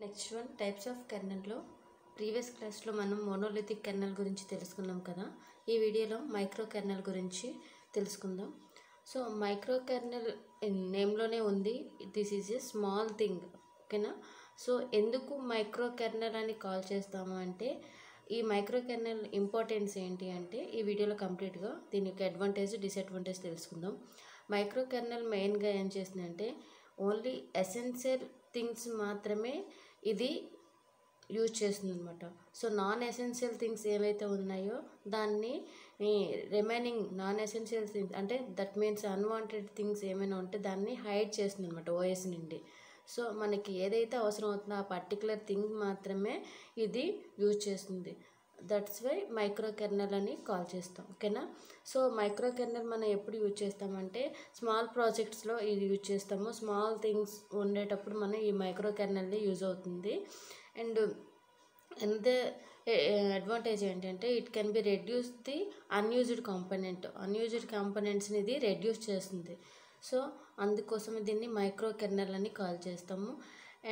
Next one types of కెర్నల్లో previous క్లాస్లో మనం మోనోలిథిక్ కెర్నల్ గురించి తెలుసుకున్నాం కదా. ఈ వీడియోలో మైక్రో కెర్నల్ గురించి తెలుసుకుందాం. సో మైక్రో కెర్నల్ నేమ్లోనే ఉంది, this is a small thing, ఓకేనా. సో ఎందుకు మైక్రో కెర్నల్ అని కాల్ చేస్తాము అంటే, ఈ మైక్రో కెర్నల్ ఇంపార్టెన్స్ ఏంటి అంటే ఈ వీడియోలో కంప్లీట్గా దీని యొక్క అడ్వాంటేజ్ డిసడ్వాంటేజ్ తెలుసుకుందాం. మైక్రో కెర్నల్ మెయిన్గా ఏం చేస్తుందంటే ఓన్లీ ఎసెన్షియల్ థింగ్స్ మాత్రమే ఇది యూజ్ చేస్తుంది అనమాట. సో నాన్ ఎసెన్షియల్ థింగ్స్ ఏవైతే ఉన్నాయో దాన్ని రిమైనింగ్ నాన్ ఎసెన్షియల్ థింగ్స్ అంటే దట్ మీన్స్ అన్వాంటెడ్ థింగ్స్ ఏమైనా ఉంటే దాన్ని హైడ్ చేస్తుంది అనమాట ఓఎస్ నుండి. సో మనకి ఏదైతే అవసరం అవుతుందో ఆ పర్టికులర్ థింగ్ మాత్రమే ఇది యూజ్ చేస్తుంది. దట్స్ వై మైక్రో కెర్నల్ అని కాల్ చేస్తాం, ఓకేనా. సో మైక్రో కెర్నల్ మనం ఎప్పుడు యూజ్ చేస్తామంటే స్మాల్ ప్రాజెక్ట్స్లో ఇది యూజ్ చేస్తాము. స్మాల్ థింగ్స్ ఉండేటప్పుడు మనం ఈ మైక్రో కెర్నల్ని యూజ్ అవుతుంది. అండ్ అడ్వాంటేజ్ ఏంటంటే it can be reduce the unused కాంపోనెంట్స్ని ఇది రెడ్యూస్ చేస్తుంది. సో అందుకోసం దీన్ని మైక్రో కెర్నల్ అని కాల్ చేస్తాము.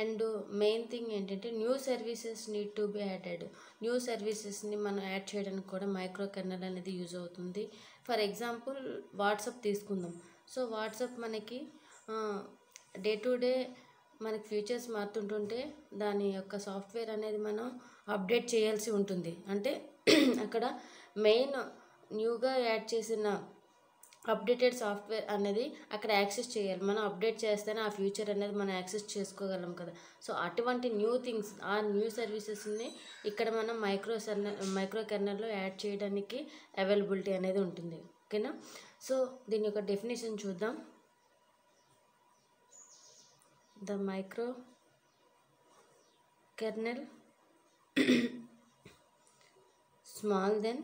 అండ్ మెయిన్ థింగ్ ఏంటంటే new services need to be added. New సర్వీసెస్ని మనం యాడ్ చేయడానికి కూడా మైక్రో కెర్నల్ అనేది యూజ్ అవుతుంది. ఫర్ ఎగ్జాంపుల్ వాట్సాప్ తీసుకుందాం. సో వాట్సాప్ మనకి డే టు డే మనకి ఫీచర్స్ మారుతుంటుంటే దాని యొక్క సాఫ్ట్వేర్ అనేది మనం అప్డేట్ చేయాల్సి ఉంటుంది. అంటే అక్కడ మెయిన్ న్యూగా యాడ్ చేసిన అప్డేటెడ్ సాఫ్ట్వేర్ అనేది అక్కడ యాక్సెస్ చేయాలి. మనం అప్డేట్ చేస్తేనే ఆ ఫ్యూచర్ అనేది మనం యాక్సెస్ చేసుకోగలం కదా. సో అటువంటి న్యూ థింగ్స్, ఆ న్యూ సర్వీసెస్ని ఇక్కడ మనం మైక్రో కెర్నల్లో యాడ్ చేయడానికి అవైలబిలిటీ అనేది ఉంటుంది, ఓకేనా. సో దీని యొక్క డెఫినేషన్ చూద్దాం. The micro kernel small then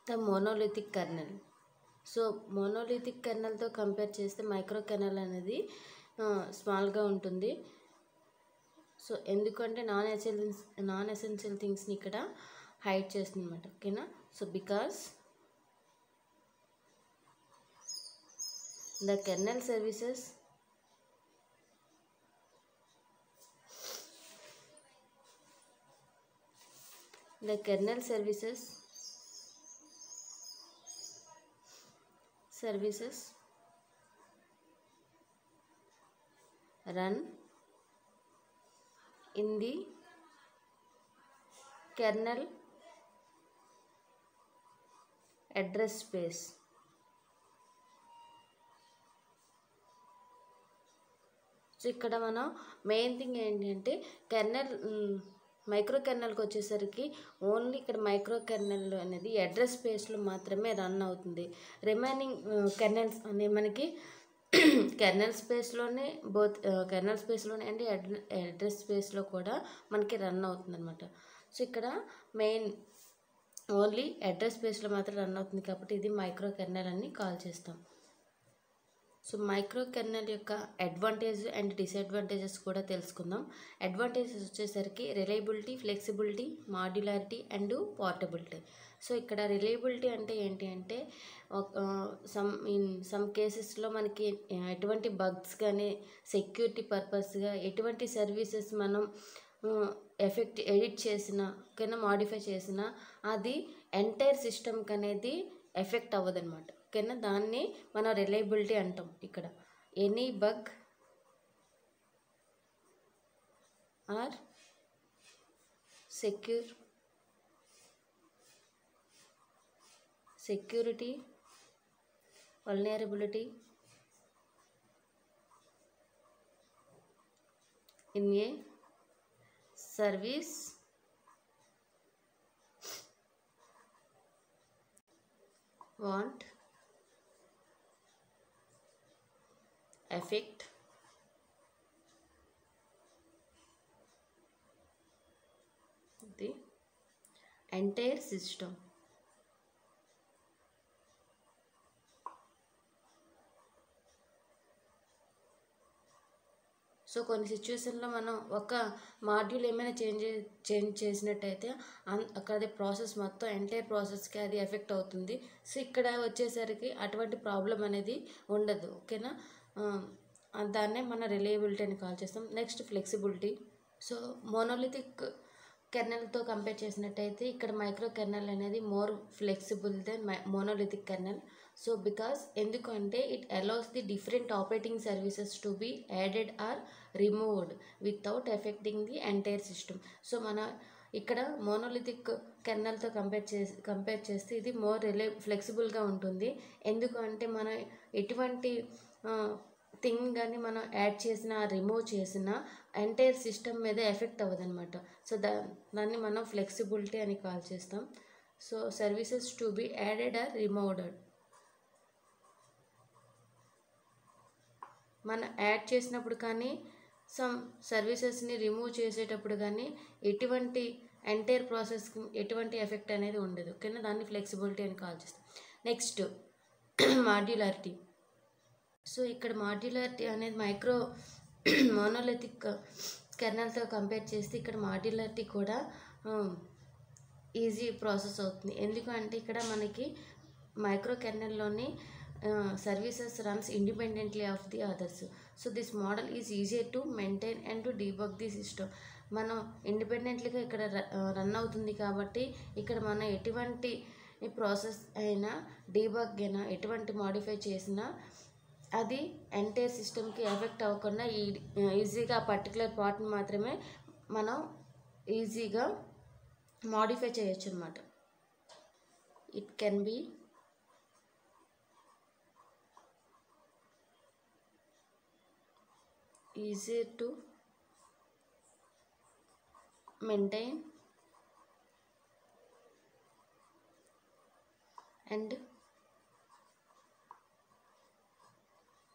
the monolithic kernel. So monolithic కెర్నల్తో కంపేర్ చేస్తే మైక్రో కెర్నల్ అనేది స్మాల్గా ఉంటుంది. సో ఎందుకంటే నాన్ ఎసెన్షియల్ థింగ్స్ని ఇక్కడ హైడ్ చేస్తుంది అనమాట, ఓకేనా. So because the kernel services run in the kernel address space. So ఇక్కడ మనం మెయిన్ థింగ్ ఏంటంటే కెర్నల్ మైక్రో కెర్నల్కి వచ్చేసరికి ఓన్లీ ఇక్కడ మైక్రో కెర్నల్ అనేది అడ్రస్ స్పేస్లో మాత్రమే రన్ అవుతుంది. రిమైనింగ్ కెర్నల్స్ అనే మనకి కెర్నల్ స్పేస్లోనే అండ్ అడ్రస్ స్పేస్లో కూడా మనకి రన్ అవుతుంది అనమాట. సో ఇక్కడ మెయిన్ ఓన్లీ అడ్రస్ స్పేస్లో మాత్రం రన్ అవుతుంది కాబట్టి ఇది మైక్రో కెర్నల్ అని కాల్ చేస్తాం. సో మైక్రో కెర్నల్ యొక్క అడ్వాంటేజ్ అండ్ డిసడ్వాంటేజెస్ కూడా తెలుసుకుందాం. అడ్వాంటేజెస్ వచ్చేసరికి reliability, flexibility, modularity and portability. So ఇక్కడ రిలయబిలిటీ అంటే ఏంటి అంటే సమ్ కేసెస్లో మనకి ఎటువంటి బగ్స్ కానీ సెక్యూరిటీ పర్పస్గా ఎటువంటి సర్వీసెస్ మనం ఎడిట్ చేసినా ఓకేనా, మాడిఫై చేసినా అది ఎంటైర్ సిస్టమ్కి అనేది ఎఫెక్ట్ అవ్వదన్నమాట, ఓకేనా. దాన్ని మనం రిలయబిలిటీ అంటాం. ఇక్కడ any bug or security vulnerability in a service won't affect the entire system. So కొన్ని సిచ్యువేషన్లో మనం ఒక మాడ్యూల్ ఏమైనా చేంజ్ చేసినట్టయితే అక్కడ ప్రాసెస్ మొత్తం ఎంటైర్ ప్రాసెస్కి అది ఎఫెక్ట్ అవుతుంది. సో ఇక్కడ వచ్చేసరికి అటువంటి ప్రాబ్లం అనేది ఉండదు. ఓకేనా, దాన్నే మన రిలయబిలిటీ అని కాల్ చేస్తాం. Next flexibility. సో మోనోలిథిక్ కెర్నల్తో కంపేర్ చేసినట్టయితే ఇక్కడ మైక్రో కెర్నల్ అనేది more flexible than monolithic kernel. So because ఎందుకంటే it allows the different operating services to be added or removed without affecting the entire system. So మన ఇక్కడ monolithic కెర్నల్తో compare చేస్తే ఇది మోర్ ఫ్లెక్సిబుల్గా ఉంటుంది. ఎందుకంటే మనం ఎటువంటి థింగ్ కానీ మనం యాడ్ చేసిన రిమూవ్ చేసిన ఎంటైర్ సిస్టమ్ మీద ఎఫెక్ట్ అవ్వదన్నమాట. సో దాన్ని మనం ఫ్లెక్సిబిలిటీ అని కాల్ చేస్తాం. So services to be added or removed. మనం యాడ్ చేసినప్పుడు కానీ సమ్ సర్వీసెస్ని రిమూవ్ చేసేటప్పుడు కానీ ఎటువంటి ఎంటైర్ ప్రాసెస్కి ఎటువంటి ఎఫెక్ట్ అనేది ఉండదు. ఓకేనా, దాన్ని ఫ్లెక్సిబిలిటీ అని కాల్ చేస్తాం. Next modularity. సో ఇక్కడ మాడ్యులారిటీ అనేది మైక్రో మోనోలిథిక్ కెర్నల్తో కంపేర్ చేస్తే ఇక్కడ మాడ్యులారిటీ కూడా ఈజీ ప్రాసెస్ అవుతుంది. ఎందుకంటే ఇక్కడ మనకి మైక్రో కెర్నల్లోని services runs independently of the others. So this model is easier to maintain and to debug the system. మనం ఇండిపెండెంట్లీగా ఇక్కడ రన్ అవుతుంది కాబట్టి ఇక్కడ మనం ఎటువంటి ప్రాసెస్ అయినా డీబగ్ అయినా ఎటువంటి మాడిఫై చేసినా అది ఎంటైర్ సిస్టమ్కి ఎఫెక్ట్ అవ్వకుండా ఈజీగా ఆ పర్టికులర్ పార్ట్ని మాత్రమే మనం ఈజీగా మాడిఫై చేయొచ్చు అన్నమాట. It can be easier to maintain and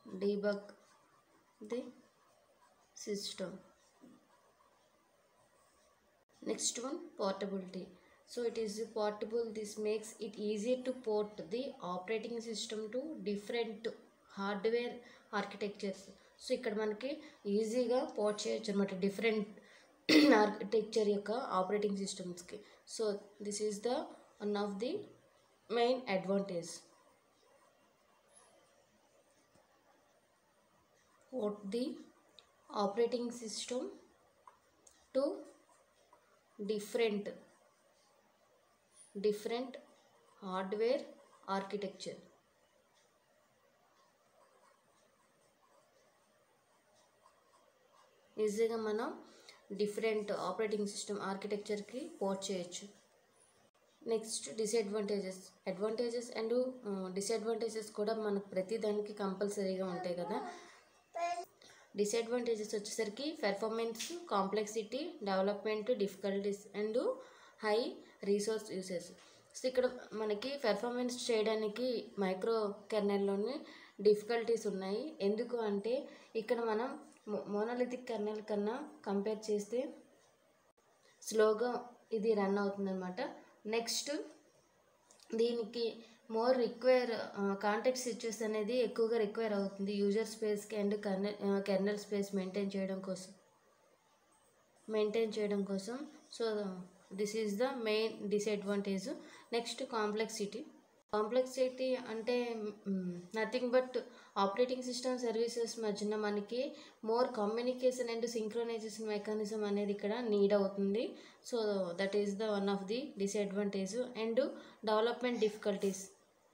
debug the system. Next one, portability. So it is portable. This makes it easier to port the operating system to different hardware architectures. So ఇక్కడ మనకి ఈజీగా port చేయొచ్చు అనమాట different architecture యొక్క operating సిస్టమ్స్కి. So this is the one of the main advantage. Port the operating system to different hardware architecture. ఈజీగా మనం different operating system ఆర్కిటెక్చర్కి port చేయొచ్చు. నెక్స్ట్ అడ్వాంటేజెస్ అండ్ డిసడ్వాంటేజెస్ కూడా మనకు ప్రతి దానికి కంపల్సరీగా ఉంటాయి కదా. డిసడ్వాంటేజెస్ వచ్చేసరికి performance, complexity, development difficulties and high resource usage. So ఇక్కడ మనకి పెర్ఫార్మెన్స్ చేయడానికి మైక్రో కెర్నల్లోని డిఫికల్టీస్ ఉన్నాయి. ఎందుకు అంటే ఇక్కడ మనం మోనోలిథిక్ కెర్నల్ కన్నా కంపేర్ చేస్తే స్లోగా ఇది రన్ అవుతుందన్నమాట. నెక్స్ట్ దీనికి మోర్ కాంటెక్స్ట్ స్విచెస్ అనేది ఎక్కువగా రిక్వైర్ అవుతుంది యూజర్ స్పేస్కి అండ్ కెర్నల్ స్పేస్ మెయింటైన్ చేయడం కోసం. So this is the main disadvantage. Next complexity అంటే nothing but operating system services మధ్యన మనకి more communication and synchronization mechanism అనేది ఇక్కడ నీడ్ అవుతుంది. So that is the one of the disadvantage. And development difficulties.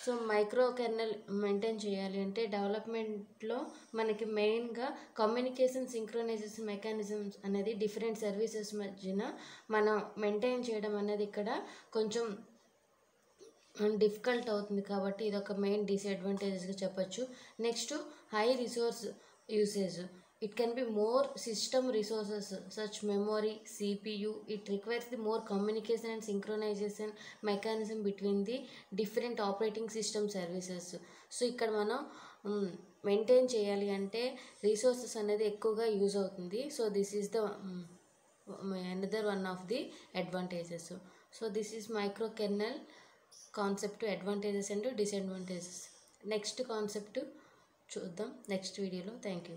So micro kernel maintain చేయాలి అంటే డెవలప్మెంట్లో మనకి మెయిన్గా కమ్యూనికేషన్ సింక్రోనైజేషన్ మెకానిజమ్స్ అనేది డిఫరెంట్ సర్వీసెస్ మధ్యన మనం మెయింటైన్ చేయడం అనేది ఇక్కడ కొంచెం డిఫికల్ట్ అవుతుంది కాబట్టి ఇది ఒక మెయిన్ డిసడ్వాంటేజెస్గా చెప్పచ్చు. Next high resource usage. It can be more system resources such memory, CPU. It requires the more communication and synchronization mechanism between the different operating system services. So ఇక్కడ మనం మెయింటైన్ చేయాలి అంటే resources అనేది ఎక్కువగా use అవుతుంది. So this is the another one of the advantages. So this is micro kernel concept, advantages and disadvantages. Next concept చూద్దాం next వీడియోలో. Thank you.